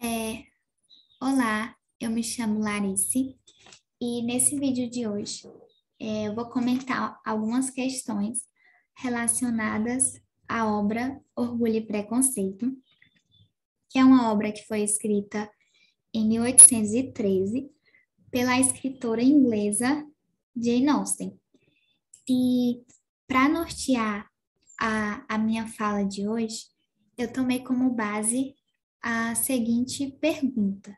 É, Olá, eu me chamo Larice e nesse vídeo de hoje eu vou comentar algumas questões relacionadas à obra Orgulho e Preconceito, que é uma obra que foi escrita em 1813 pela escritora inglesa Jane Austen. E para nortear a minha fala de hoje, eu tomei como base a seguinte pergunta: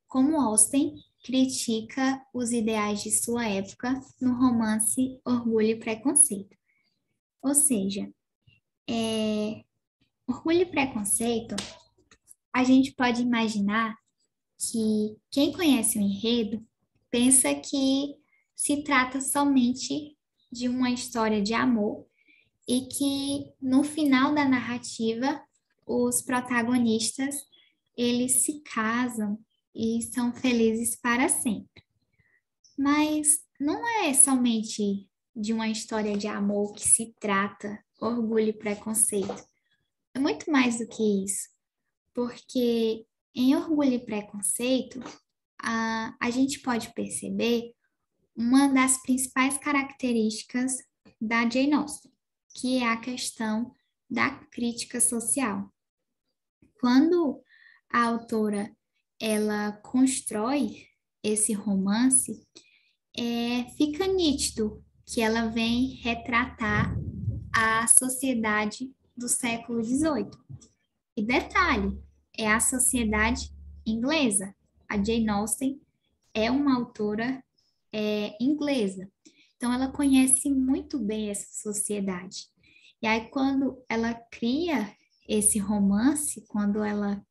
como Austen critica os ideais de sua época no romance Orgulho e Preconceito. Ou seja, Orgulho e Preconceito, a gente pode imaginar que quem conhece o enredo pensa que se trata somente de uma história de amor e que no final da narrativa os protagonistas eles se casam e são felizes para sempre. Mas não é somente de uma história de amor que se trata Orgulho e Preconceito. É muito mais do que isso, porque em Orgulho e Preconceito, a gente pode perceber uma das principais características da Jane Austen, que é a questão da crítica social. Quando a autora ela constrói esse romance, fica nítido que ela vem retratar a sociedade do século XVIII. E detalhe, é a sociedade inglesa. A Jane Austen é uma autora inglesa. Então, ela conhece muito bem essa sociedade. E aí, quando ela cria esse romance, quando ela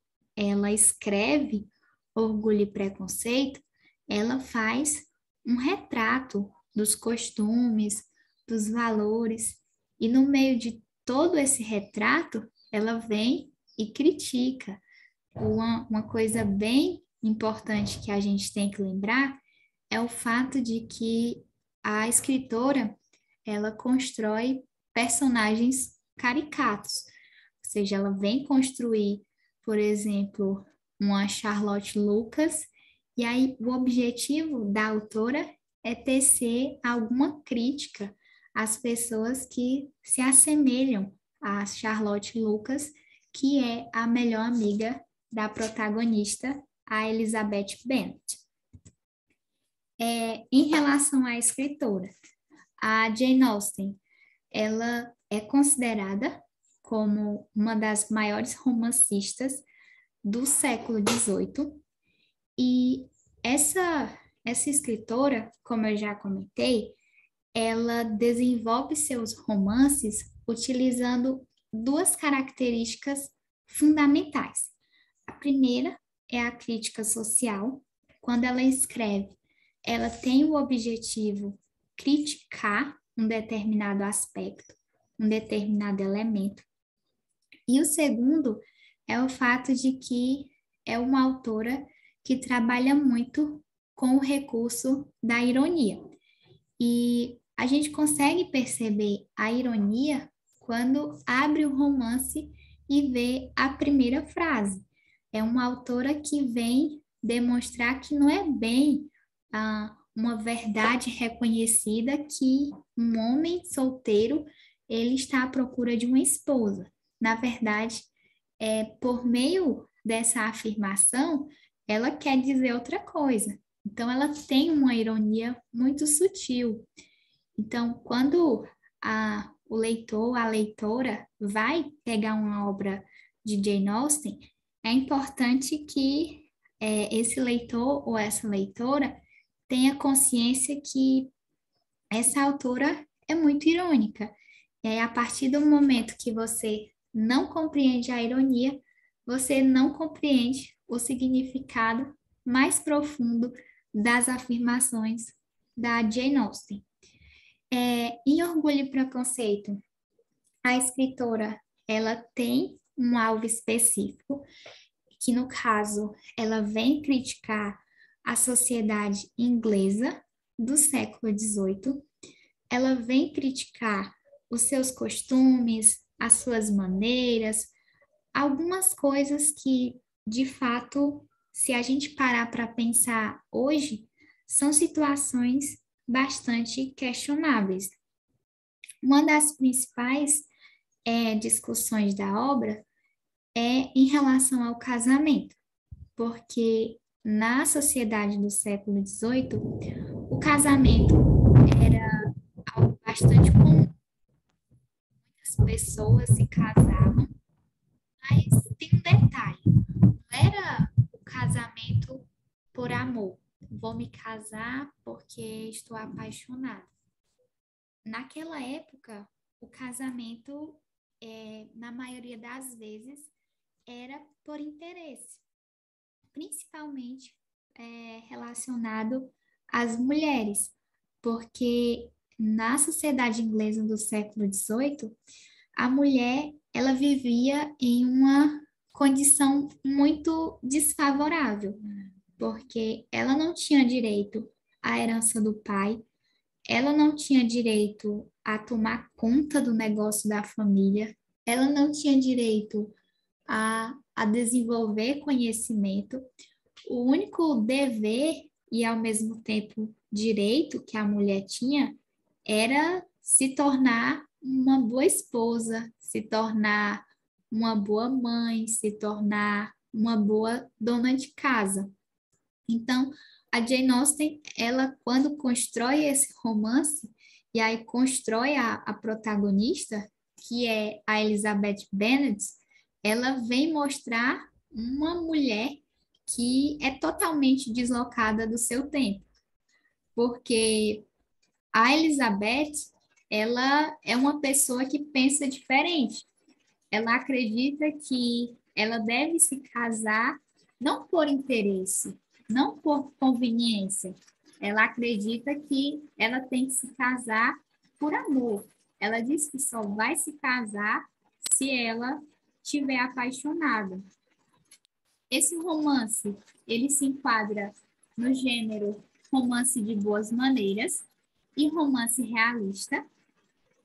escreve Orgulho e Preconceito, ela faz um retrato dos costumes, dos valores, e no meio de todo esse retrato, ela vem e critica. Uma coisa bem importante que a gente tem que lembrar é o fato de que a escritora, ela constrói personagens caricatos, ou seja, ela vem construir, por exemplo, uma Charlotte Lucas, e aí o objetivo da autora é tecer alguma crítica às pessoas que se assemelham a Charlotte Lucas, que é a melhor amiga da protagonista, a Elizabeth Bennet. Em relação à escritora, a Jane Austen, ela é considerada como uma das maiores romancistas do século XVIII e essa escritora, como eu já comentei, ela desenvolve seus romances utilizando duas características fundamentais. A primeira é a crítica social. Quando ela escreve, ela tem o objetivo criticar um determinado aspecto, um determinado elemento. E o segundo é o fato de que é uma autora que trabalha muito com o recurso da ironia. E a gente consegue perceber a ironia quando abre o romance e vê a primeira frase. É uma autora que vem demonstrar que não é bem uma verdade reconhecida que um homem solteiro ele está à procura de uma esposa. Na verdade, por meio dessa afirmação, ela quer dizer outra coisa. Então, ela tem uma ironia muito sutil. Então, quando o leitor, a leitora, vai pegar uma obra de Jane Austen, é importante que esse leitor ou essa leitora tenha consciência que essa autora é muito irônica. E aí, a partir do momento que você não compreende a ironia, você não compreende o significado mais profundo das afirmações da Jane Austen. Em Orgulho e Preconceito, a escritora ela tem um alvo específico, que no caso ela vem criticar a sociedade inglesa do século XVIII, ela vem criticar os seus costumes, as suas maneiras, algumas coisas que de fato, se a gente parar para pensar hoje, são situações bastante questionáveis. Uma das principais discussões da obra é em relação ao casamento, porque na sociedade do século XVIII, o casamento era algo bastante comum. As pessoas se casavam, mas tem um detalhe: não era o casamento por amor. Vou me casar porque estou apaixonada. Naquela época, o casamento, na maioria das vezes, era por interesse, principalmente relacionado às mulheres, porque na sociedade inglesa do século XVIII, a mulher ela vivia em uma condição muito desfavorável, porque ela não tinha direito à herança do pai, ela não tinha direito a tomar conta do negócio da família, ela não tinha direito a desenvolver conhecimento. O único dever e, ao mesmo tempo, direito que a mulher tinha era se tornar uma boa esposa, se tornar uma boa mãe, se tornar uma boa dona de casa. Então, a Jane Austen, ela quando constrói esse romance, e aí constrói a protagonista, que é a Elizabeth Bennet, ela vem mostrar uma mulher que é totalmente deslocada do seu tempo, porque a Elizabeth, ela é uma pessoa que pensa diferente. Ela acredita que ela deve se casar não por interesse, não por conveniência. Ela acredita que ela tem que se casar por amor. Ela diz que só vai se casar se ela estiver apaixonada. Esse romance, ele se enquadra no gênero romance de boas maneiras e romance realista.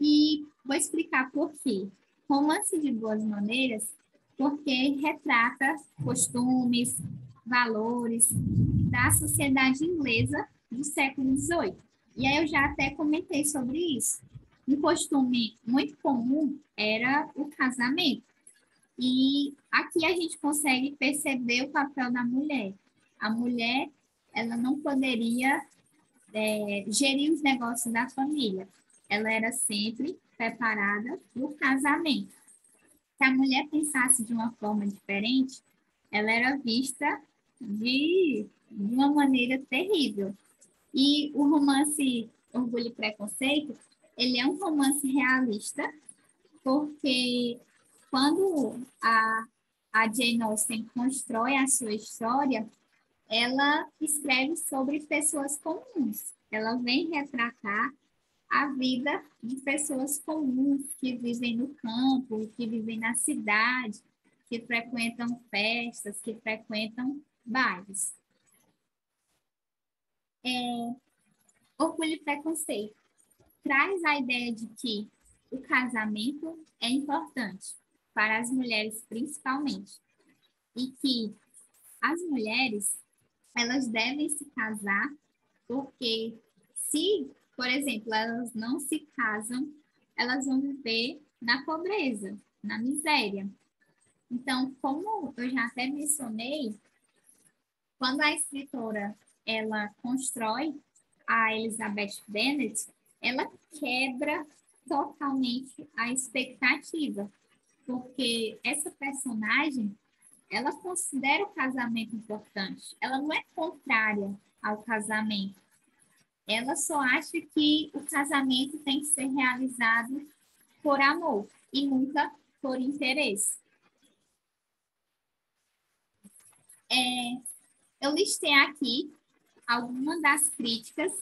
E vou explicar por quê. Romance de boas maneiras, porque retrata costumes, valores da sociedade inglesa do século XVIII. E aí eu já até comentei sobre isso. Um costume muito comum era o casamento. E aqui a gente consegue perceber o papel da mulher. A mulher, ela não poderia gerir os negócios da família. Ela era sempre preparada para o casamento. Se a mulher pensasse de uma forma diferente, ela era vista de uma maneira terrível. E o romance Orgulho e Preconceito, ele é um romance realista, porque quando a Jane Austen constrói a sua história, ela escreve sobre pessoas comuns. Ela vem retratar a vida de pessoas comuns que vivem no campo, que vivem na cidade, que frequentam festas, que frequentam bares. Orgulho e Preconceito traz a ideia de que o casamento é importante para as mulheres principalmente e que as mulheres elas devem se casar porque se, por exemplo, elas não se casam, elas vão viver na pobreza, na miséria. Então, como eu já até mencionei, quando a escritora ela constrói a Elizabeth Bennet, ela quebra totalmente a expectativa, porque essa personagem ela considera o casamento importante, ela não é contrária ao casamento, ela só acha que o casamento tem que ser realizado por amor e nunca por interesse. Eu listei aqui algumas das críticas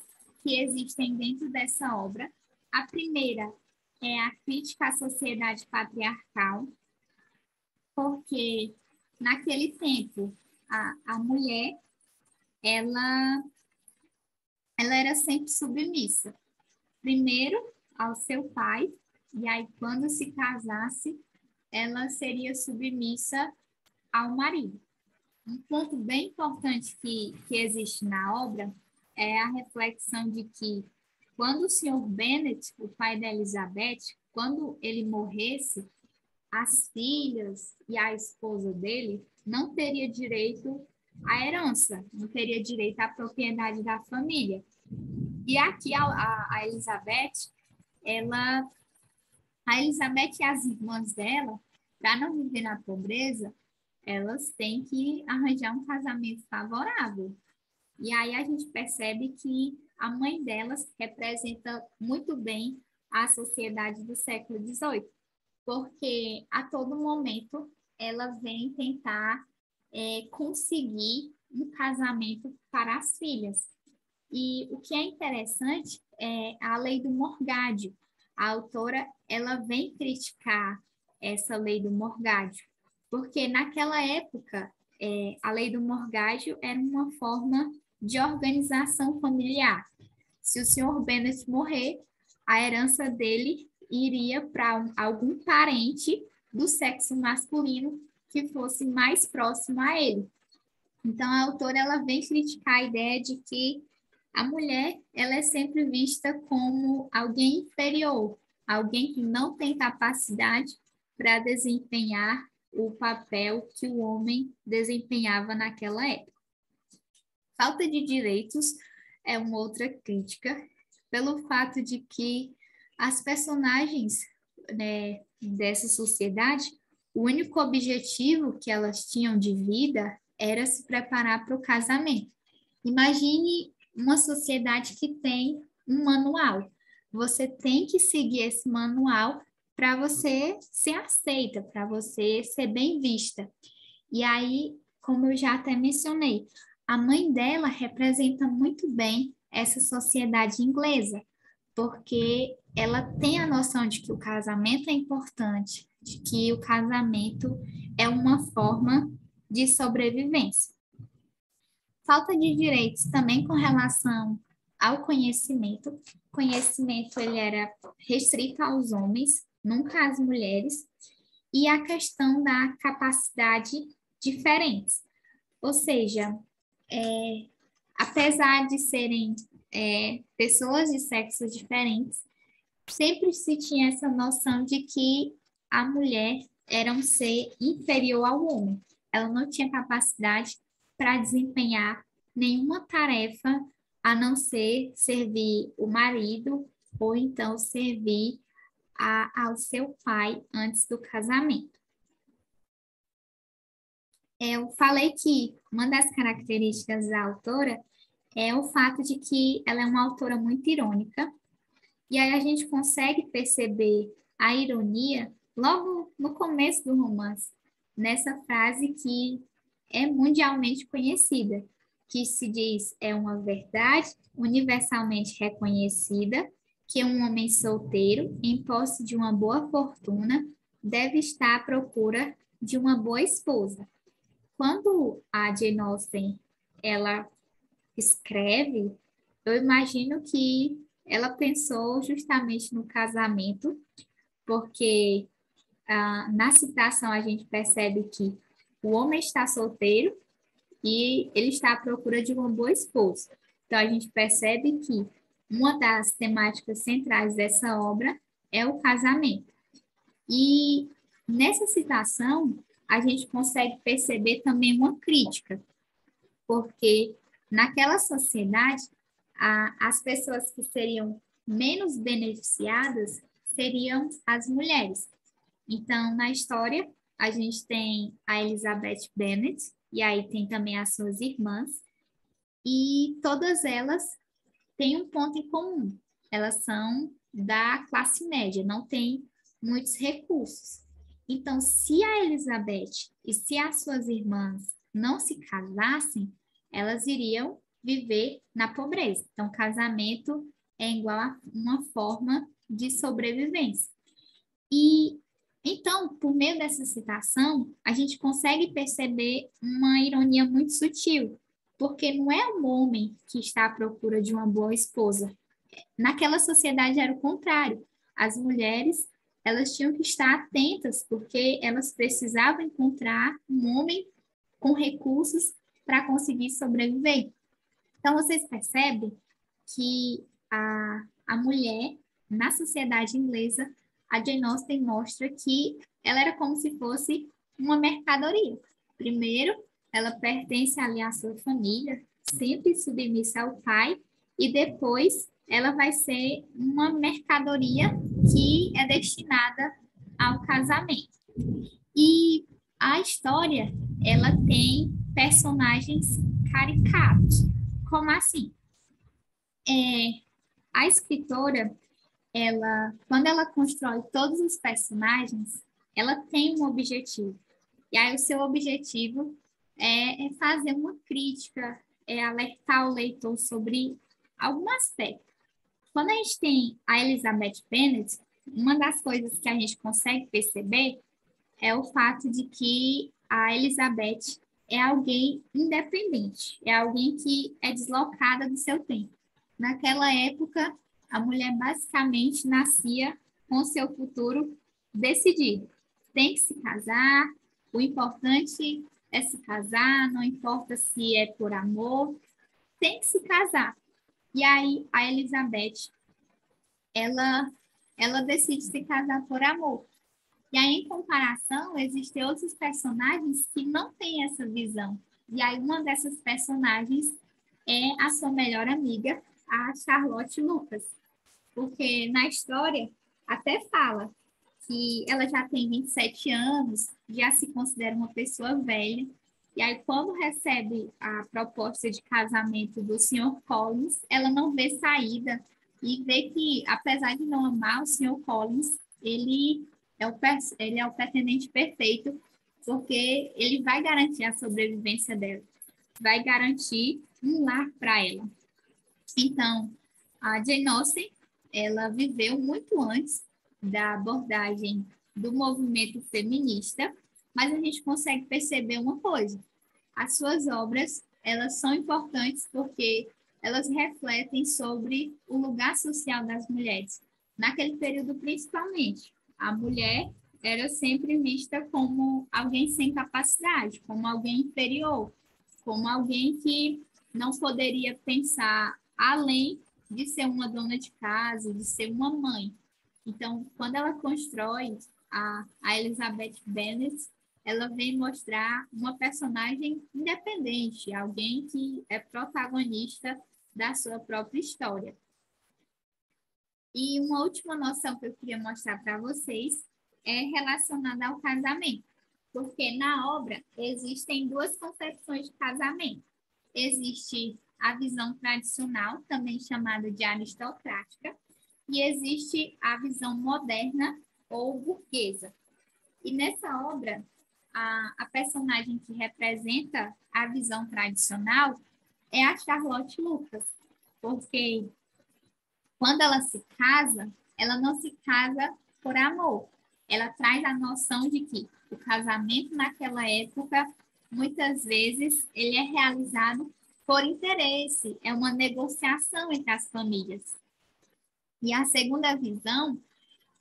que existem dentro dessa obra. A primeira é a crítica à sociedade patriarcal, porque naquele tempo a mulher ela, ela era sempre submissa. Primeiro ao seu pai, e aí quando se casasse, ela seria submissa ao marido. Um ponto bem importante que existe na obra é a reflexão de que quando o Sr. Bennet, o pai da Elizabeth, quando ele morresse, as filhas e a esposa dele não teria direito à herança, não teria direito à propriedade da família. E aqui a Elizabeth, ela, a Elizabeth e as irmãs dela, para não viver na pobreza, elas têm que arranjar um casamento favorável. E aí a gente percebe que a mãe delas representa muito bem a sociedade do século XVIII, porque a todo momento ela vem tentar conseguir um casamento para as filhas. E o que é interessante é a lei do morgádio. A autora ela vem criticar essa lei do morgádio, porque naquela época a lei do morgádio era uma forma de organização familiar. Se o senhor Bennet morrer, a herança dele iria para algum parente do sexo masculino que fosse mais próximo a ele. Então, a autora ela vem criticar a ideia de que a mulher ela é sempre vista como alguém inferior, alguém que não tem capacidade para desempenhar o papel que o homem desempenhava naquela época. Falta de direitos é uma outra crítica, pelo fato de que as personagens, né, dessa sociedade, o único objetivo que elas tinham de vida era se preparar para o casamento. Imagine uma sociedade que tem um manual. Você tem que seguir esse manual para você ser aceita, para você ser bem vista. E aí, como eu já até mencionei, a mãe dela representa muito bem essa sociedade inglesa, porque ela tem a noção de que o casamento é importante, de que o casamento é uma forma de sobrevivência. Falta de direitos também com relação ao conhecimento. O conhecimento ele era restrito aos homens, nunca às mulheres, e a questão da capacidade diferentes. Ou seja, apesar de serem pessoas de sexos diferentes, sempre se tinha essa noção de que a mulher era um ser inferior ao homem. Ela não tinha capacidade para desempenhar nenhuma tarefa a não ser servir o marido ou então servir ao seu pai antes do casamento. Eu falei que uma das características da autora é o fato de que ela é uma autora muito irônica, e aí a gente consegue perceber a ironia logo no começo do romance, nessa frase que é mundialmente conhecida, que se diz é uma verdade universalmente reconhecida que um homem solteiro, em posse de uma boa fortuna, deve estar à procura de uma boa esposa. Quando a Jane Austen ela escreve, eu imagino que ela pensou justamente no casamento, porque na citação a gente percebe que o homem está solteiro e ele está à procura de uma boa esposa. Então a gente percebe que uma das temáticas centrais dessa obra é o casamento. E nessa citação a gente consegue perceber também uma crítica, porque naquela sociedade, as pessoas que seriam menos beneficiadas seriam as mulheres. Então, na história, a gente tem a Elizabeth Bennet, e aí tem também as suas irmãs, e todas elas têm um ponto em comum. Elas são da classe média, não têm muitos recursos. Então, se a Elizabeth e se as suas irmãs não se casassem, elas iriam viver na pobreza. Então, casamento é igual a uma forma de sobrevivência. E então, por meio dessa citação, a gente consegue perceber uma ironia muito sutil, porque não é o homem que está à procura de uma boa esposa. Naquela sociedade era o contrário. As mulheres, elas tinham que estar atentas, porque elas precisavam encontrar um homem com recursos para conseguir sobreviver. Então, vocês percebem que a mulher, na sociedade inglesa, a Jane Austen mostra que ela era como se fosse uma mercadoria. Primeiro, ela pertence ali à sua família, sempre submissa ao pai, e depois ela vai ser uma mercadoria que é destinada ao casamento. E a história, ela tem personagens caricatos. Como assim? A escritora, quando ela constrói todos os personagens, ela tem um objetivo. E aí o seu objetivo é fazer uma crítica, é alertar o leitor sobre algum aspecto. Quando a gente tem a Elizabeth Bennet, uma das coisas que a gente consegue perceber é o fato de que a Elizabeth é alguém independente, é alguém que é deslocada do seu tempo. Naquela época, a mulher basicamente nascia com seu futuro decidido. Tem que se casar, o importante é se casar, não importa se é por amor, tem que se casar. E aí a Elizabeth, ela decide se casar por amor. E aí, em comparação, existem outros personagens que não têm essa visão. E aí, uma dessas personagens é a sua melhor amiga, a Charlotte Lucas. Porque na história até fala que ela já tem 27 anos, já se considera uma pessoa velha. E aí, quando recebe a proposta de casamento do Sr. Collins, ela não vê saída e vê que, apesar de não amar o Sr. Collins, ele é o pretendente perfeito, porque ele vai garantir a sobrevivência dela, vai garantir um lar para ela. Então, a Jane Austen, ela viveu muito antes da abordagem do movimento feminista, mas a gente consegue perceber uma coisa: as suas obras, elas são importantes porque elas refletem sobre o lugar social das mulheres. Naquele período, principalmente, a mulher era sempre vista como alguém sem capacidade, como alguém inferior, como alguém que não poderia pensar além de ser uma dona de casa, de ser uma mãe. Então, quando ela constrói a Elizabeth Bennet, ela vem mostrar uma personagem independente, alguém que é protagonista da sua própria história. E uma última noção que eu queria mostrar para vocês é relacionada ao casamento, porque na obra existem duas concepções de casamento. Existe a visão tradicional, também chamada de aristocrática, e existe a visão moderna ou burguesa. E nessa obra, a personagem que representa a visão tradicional é a Charlotte Lucas, porque quando ela se casa, ela não se casa por amor. Ela traz a noção de que o casamento naquela época, muitas vezes, ele é realizado por interesse, é uma negociação entre as famílias. E a segunda visão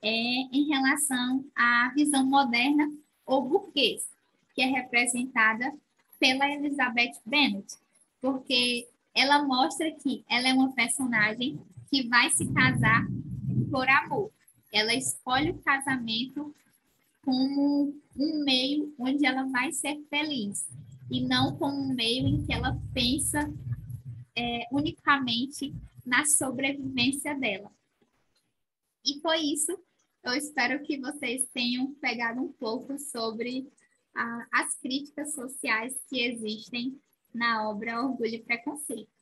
é em relação à visão moderna ou burguesa, que é representada pela Elizabeth Bennet, porque ela mostra que ela é uma personagem que vai se casar por amor. Ela escolhe o casamento como um meio onde ela vai ser feliz e não como um meio em que ela pensa unicamente na sobrevivência dela. E foi isso. Eu espero que vocês tenham pegado um pouco sobre as críticas sociais que existem na obra Orgulho e Preconceito.